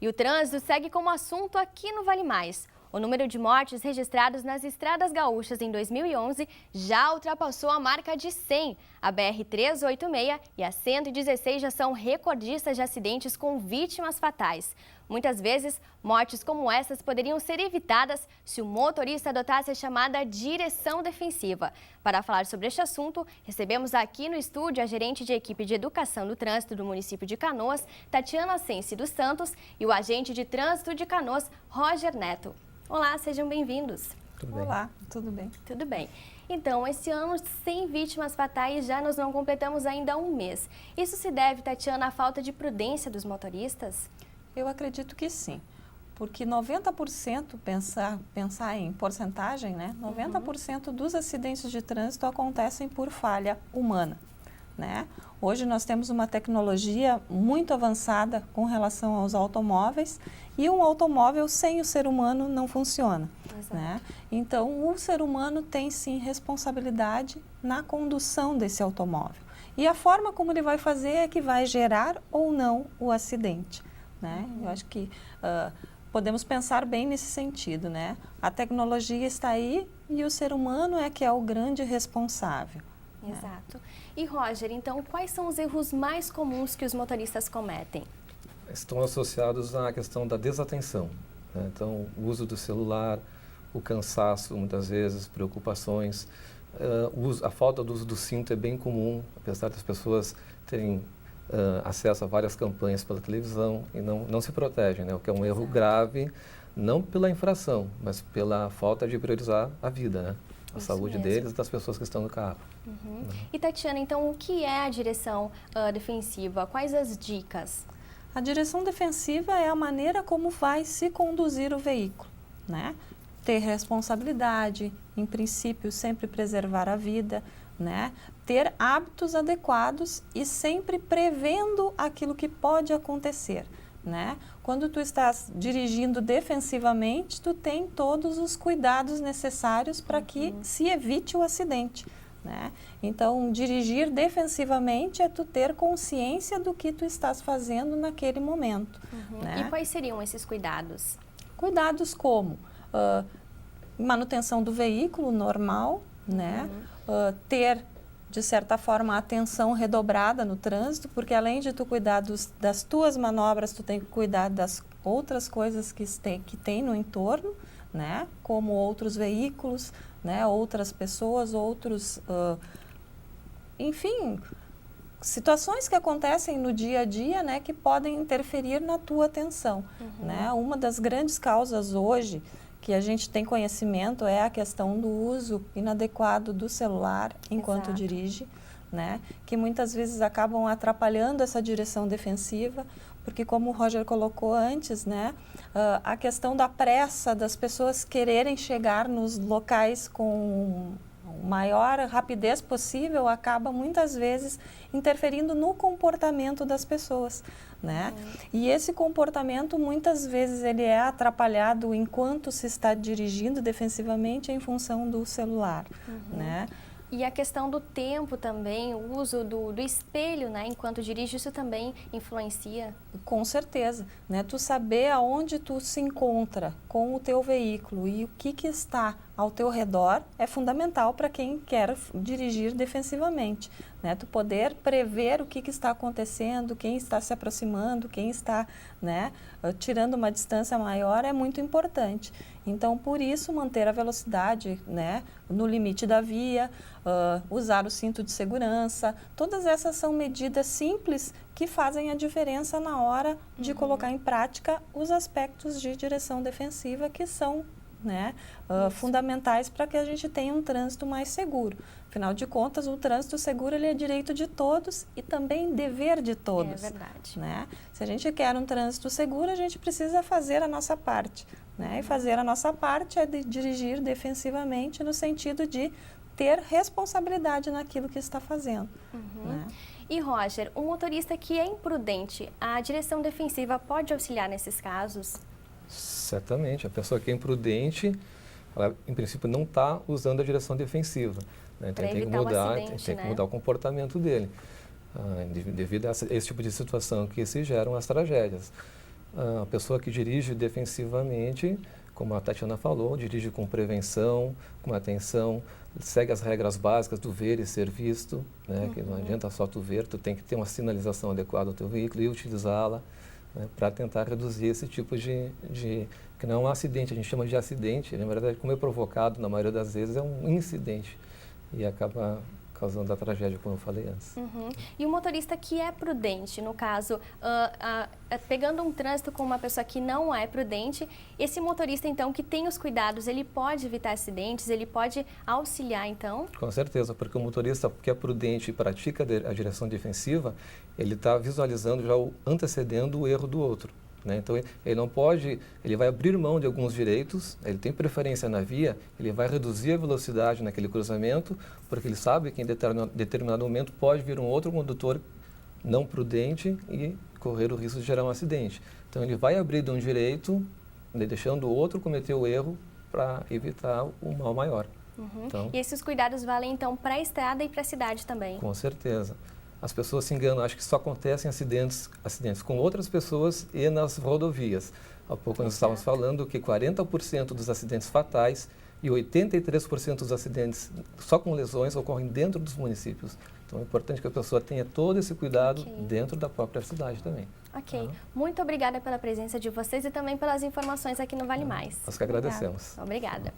E o trânsito segue como assunto aqui no Vale Mais. O número de mortes registrados nas estradas gaúchas em 2011 já ultrapassou a marca de 100. A BR-386 e a 116 já são recordistas de acidentes com vítimas fatais. Muitas vezes, mortes como essas poderiam ser evitadas se o motorista adotasse a chamada direção defensiva. Para falar sobre este assunto, recebemos aqui no estúdio a gerente de equipe de educação do trânsito do município de Canoas, Tatiana Sense dos Santos, e o agente de trânsito de Canoas, Roger Neto. Olá, sejam bem-vindos. Tudo bem? Olá, tudo bem? Tudo bem. Então, esse ano, sem vítimas fatais, já nós não completamos ainda um mês. Isso se deve, Tatiana, à falta de prudência dos motoristas? Eu acredito que sim, porque 90%, pensar em porcentagem, né? 90% dos acidentes de trânsito acontecem por falha humana, né? Hoje nós temos uma tecnologia muito avançada com relação aos automóveis e um automóvel sem o ser humano não funciona, né? Então, o ser humano tem sim responsabilidade na condução desse automóvel. E a forma como ele vai fazer é que vai gerar ou não o acidente, né? Eu acho que podemos pensar bem nesse sentido, né? A tecnologia está aí e o ser humano é que é o grande responsável. Exato. E Roger, então, quais são os erros mais comuns que os motoristas cometem? Estão associados à questão da desatenção, né? Então, o uso do celular, o cansaço, muitas vezes, preocupações, a falta do uso do cinto é bem comum, apesar das pessoas terem acesso a várias campanhas pela televisão e não se protegem, né? O que é um erro grave, não pela infração, mas pela falta de priorizar a vida, né? A saúde deles e das pessoas que estão no carro. E Tatiana, então o que é a direção defensiva? Quais as dicas? A direção defensiva é a maneira como vai se conduzir o veículo, né? Ter responsabilidade, em princípio sempre preservar a vida, né? Ter hábitos adequados e sempre prevendo aquilo que pode acontecer, né? Quando tu estás dirigindo defensivamente, tu tem todos os cuidados necessários para que se evite o acidente, né? Então, dirigir defensivamente é tu ter consciência do que tu estás fazendo naquele momento, né? E quais seriam esses cuidados? Cuidados como manutenção do veículo normal, né? Ter de certa forma, a atenção redobrada no trânsito, porque além de tu cuidar das tuas manobras, tu tem que cuidar das outras coisas que tem no entorno, né? Como outros veículos, né? Outras pessoas, enfim, situações que acontecem no dia a dia, né? Que podem interferir na tua atenção, né? Uma das grandes causas hoje que a gente tem conhecimento é a questão do uso inadequado do celular enquanto dirige, né? Que muitas vezes acabam atrapalhando essa direção defensiva, porque como o Roger colocou antes, né? A questão da pressa das pessoas quererem chegar nos locais com maior rapidez possível acaba muitas vezes interferindo no comportamento das pessoas, né? E esse comportamento muitas vezes ele é atrapalhado enquanto se está dirigindo defensivamente em função do celular, né? E a questão do tempo também, o uso do espelho, né, enquanto dirige, isso também influencia? Com certeza, né? Tu saber aonde tu se encontra com o teu veículo e o que está ao teu redor é fundamental para quem quer dirigir defensivamente, né? Tu poder prever o que está acontecendo, quem está se aproximando, quem está, né, tirando uma distância maior é muito importante. Então, por isso, manter a velocidade, né, no limite da via, usar o cinto de segurança, todas essas são medidas simples que fazem a diferença na hora de colocar em prática os aspectos de direção defensiva que são, né, fundamentais para que a gente tenha um trânsito mais seguro. Afinal de contas, o trânsito seguro ele é direito de todos e também dever de todos. É verdade. Né? Se a gente quer um trânsito seguro, a gente precisa fazer a nossa parte, né? E fazer a nossa parte é dirigir defensivamente no sentido de ter responsabilidade naquilo que está fazendo. Né? E Roger, um motorista que é imprudente, a direção defensiva pode auxiliar nesses casos? Certamente. A pessoa que é imprudente, ela, em princípio, não está usando a direção defensiva, né? Então, tem que mudar o comportamento dele, devido a esse tipo de situação que se geram as tragédias. A pessoa que dirige defensivamente, como a Tatiana falou, dirige com prevenção, com atenção, segue as regras básicas do ver e ser visto, né? Que não adianta só tu ver, tu tem que ter uma sinalização adequada ao teu veículo e utilizá-la, né? Para tentar reduzir esse tipo que não é um acidente, a gente chama de acidente, na verdade, como é provocado, na maioria das vezes, é um incidente e acaba causando a tragédia, como eu falei antes. E o motorista que é prudente, no caso, pegando um trânsito com uma pessoa que não é prudente, esse motorista, então, que tem os cuidados, ele pode evitar acidentes, ele pode auxiliar, então? Com certeza, porque o motorista que é prudente e pratica a direção defensiva, ele está visualizando, já antecedendo o erro do outro. Né? Então, ele não pode, ele vai abrir mão de alguns direitos, ele tem preferência na via, ele vai reduzir a velocidade naquele cruzamento, porque ele sabe que em determinado momento pode vir um outro condutor não prudente e correr o risco de gerar um acidente. Então, ele vai abrir de um direito, deixando o outro cometer o erro para evitar um mal maior. Então, e esses cuidados valem, então, para a estrada e para a cidade também? Com certeza. As pessoas se enganam, acham que só acontecem acidentes com outras pessoas e nas rodovias. Há pouco nós estávamos falando que 40% dos acidentes fatais e 83% dos acidentes só com lesões ocorrem dentro dos municípios. Então é importante que a pessoa tenha todo esse cuidado dentro da própria cidade também. Muito obrigada pela presença de vocês e também pelas informações aqui no Vale Mais. Nós que agradecemos. Obrigada.